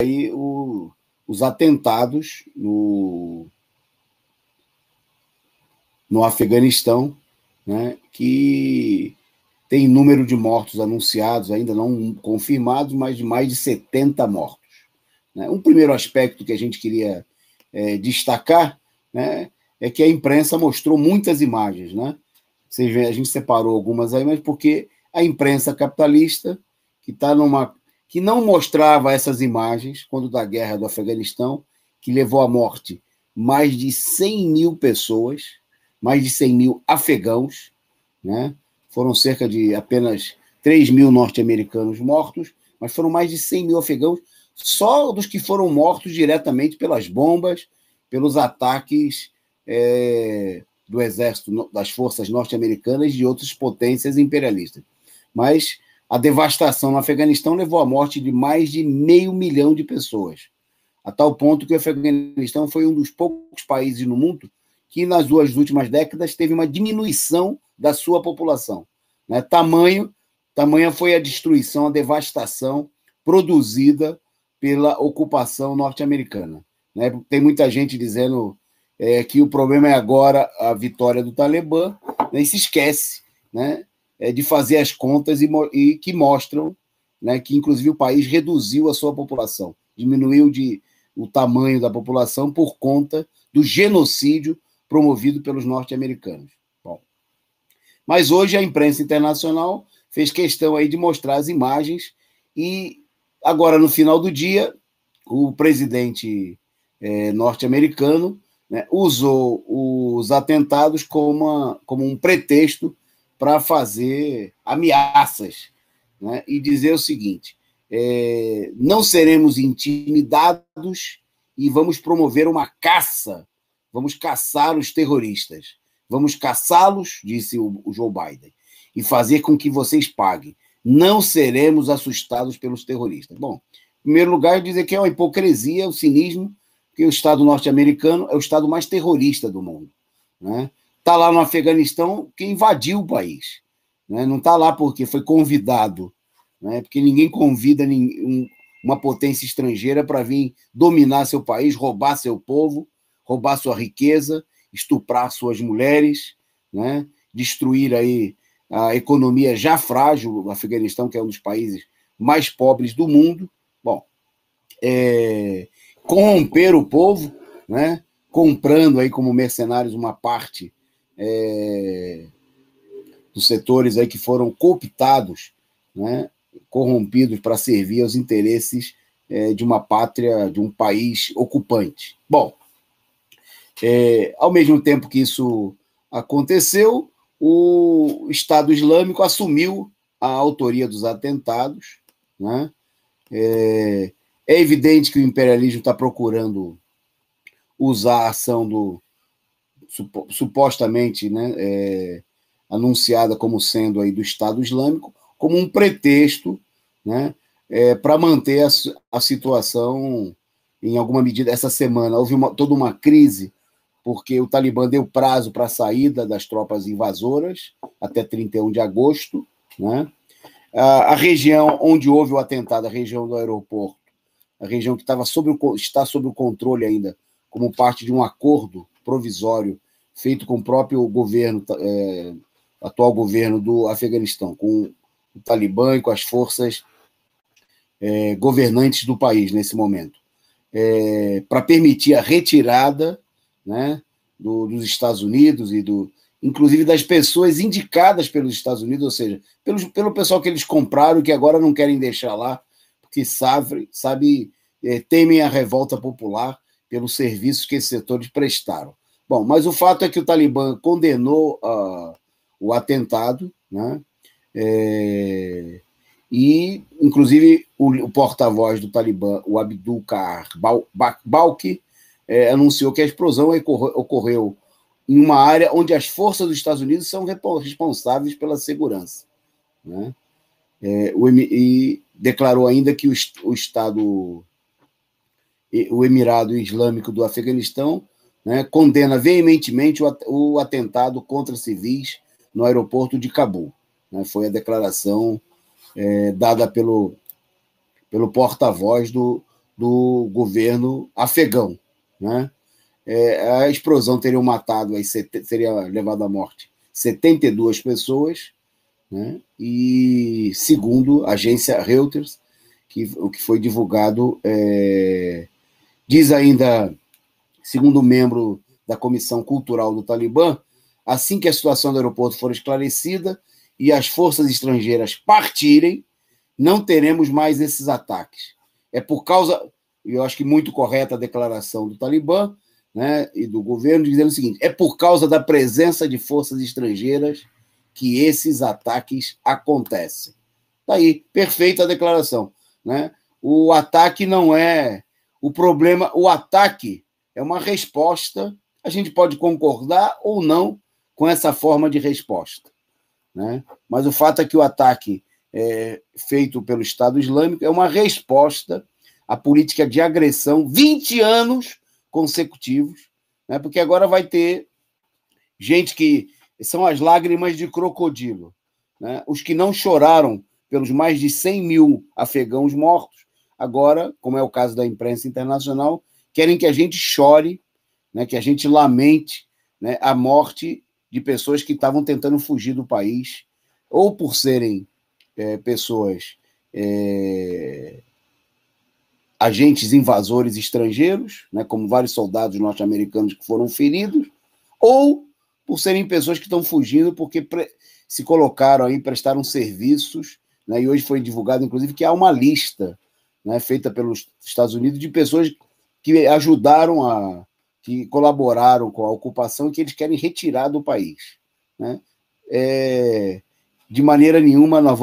aí os atentados no Afeganistão, né, que tem número de mortos anunciados, ainda não confirmados, mas de mais de 70 mortos. Né? Um primeiro aspecto que a gente queria destacar, né, é que a imprensa mostrou muitas imagens. Né? A gente separou algumas aí, mas porque a imprensa capitalista, que não mostrava essas imagens quando da guerra do Afeganistão, que levou à morte mais de 100 mil pessoas, mais de 100 mil afegãos, né? Foram cerca de apenas 3 mil norte-americanos mortos, mas foram mais de 100 mil afegãos, só dos que foram mortos diretamente pelas bombas, pelos ataques do exército, das forças norte-americanas e de outras potências imperialistas. Mas a devastação no Afeganistão levou à morte de mais de 500 mil de pessoas, a tal ponto que o Afeganistão foi um dos poucos países no mundo que, nas 2 últimas décadas, teve uma diminuição da sua população. Né? Tamanha foi a destruição, a devastação produzida pela ocupação norte-americana. Né? Tem muita gente dizendo que o problema é agora a vitória do Talibã, né? E se esquece, né, de fazer as contas e que mostram, né, que, inclusive, o país reduziu a sua população, diminuiu o tamanho da população por conta do genocídio promovido pelos norte-americanos. Bom, mas hoje a imprensa internacional fez questão aí de mostrar as imagens e agora, no final do dia, o presidente norte-americano, né, usou os atentados como um pretexto para fazer ameaças, né, e dizer o seguinte: não seremos intimidados e vamos promover uma caça. Vamos caçar os terroristas. Vamos caçá-los, disse o Joe Biden, e fazer com que vocês paguem. Não seremos assustados pelos terroristas. Bom, em primeiro lugar, dizer que é uma hipocrisia, um cinismo, que o Estado norte-americano é o Estado mais terrorista do mundo. Né? Está lá no Afeganistão que invadiu o país. Né? Não está lá porque foi convidado, né? Porque ninguém convida uma potência estrangeira para vir dominar seu país, roubar seu povo, roubar sua riqueza, estuprar suas mulheres, né? Destruir aí a economia já frágil do Afeganistão, que é um dos países mais pobres do mundo. Bom, corromper o povo, né? Comprando aí como mercenários uma parte dos setores aí que foram cooptados, né? Corrompidos para servir aos interesses de uma pátria, de um país ocupante. Bom, ao mesmo tempo que isso aconteceu, o Estado Islâmico assumiu a autoria dos atentados. Né? É evidente que o imperialismo está procurando usar a ação supostamente, né, anunciada como sendo aí do Estado Islâmico como um pretexto, né, para manter a situação em alguma medida. Essa semana houve toda uma crise porque o Talibã deu prazo para a saída das tropas invasoras até 31 de agosto. Né? A região onde houve o atentado, a região do aeroporto, a região que está sob o controle ainda, como parte de um acordo provisório feito com o próprio governo, atual governo do Afeganistão, com o Talibã e com as forças governantes do país nesse momento, para permitir a retirada, né, dos Estados Unidos e inclusive das pessoas indicadas pelos Estados Unidos, ou seja, pelo pessoal que eles compraram e que agora não querem deixar lá, porque temem a revolta popular pelos serviços que esses setores prestaram. Bom, mas o fato é que o Talibã condenou o atentado, né, e, inclusive, o porta-voz do Talibã, o Abdul Kahar Balki, anunciou que a explosão ocorreu em uma área onde as forças dos Estados Unidos são responsáveis pela segurança. Né? E declarou ainda que o Emirado Islâmico do Afeganistão, né, condena veementemente o atentado contra civis no aeroporto de Cabul. Né? Foi a declaração dada pelo porta-voz do do governo afegão, né? A explosão teria matado, teria levado à morte 72 pessoas, né? E, segundo a agência Reuters, o que foi divulgado, diz ainda, segundo membro da Comissão Cultural do Talibã, assim que a situação do aeroporto for esclarecida e as forças estrangeiras partirem, não teremos mais esses ataques. É por causa, eu acho que muito correta a declaração do Talibã, né, e do governo, dizendo o seguinte: é por causa da presença de forças estrangeiras que esses ataques acontecem. Está aí, perfeita a declaração, né? O ataque não é o problema, o ataque é uma resposta. A gente pode concordar ou não com essa forma de resposta, né? Mas o fato é que o ataque feito pelo Estado Islâmico é uma resposta à política de agressão 20 anos consecutivos, né? Porque agora vai ter gente que são as lágrimas de crocodilo, né? Os que não choraram pelos mais de 100 mil afegãos mortos, agora, como é o caso da imprensa internacional, querem que a gente chore, né? Que a gente lamente, né, a morte de pessoas que estavam tentando fugir do país, ou por serem pessoas, agentes invasores estrangeiros, né, como vários soldados norte-americanos que foram feridos, ou por serem pessoas que estão fugindo porque se colocaram aí, prestaram serviços, né, e hoje foi divulgado, inclusive, que há uma lista, né, feita pelos Estados Unidos de pessoas que ajudaram, que colaboraram com a ocupação e que eles querem retirar do país, né? De maneira nenhuma nós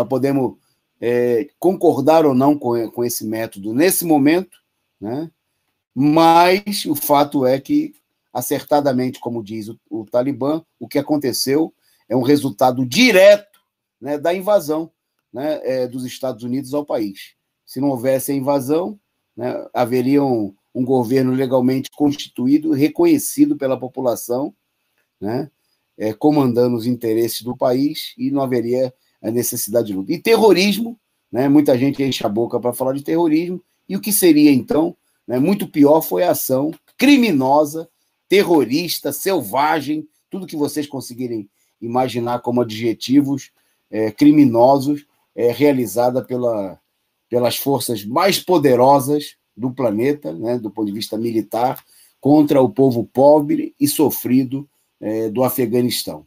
podemos concordar ou não com esse método nesse momento, né? Mas o fato é que, acertadamente, como diz o Talibã, o que aconteceu é um resultado direto, né, da invasão, né, dos Estados Unidos ao país. Se não houvesse a invasão, né, haveria um governo legalmente constituído, reconhecido pela população, né, comandando os interesses do país, e não haveria a necessidade de luta. E terrorismo, né, muita gente enche a boca para falar de terrorismo, e o que seria, então, né, muito pior foi a ação criminosa, terrorista, selvagem, tudo que vocês conseguirem imaginar como adjetivos criminosos, realizada pelas forças mais poderosas do planeta, né, do ponto de vista militar, contra o povo pobre e sofrido do Afeganistão.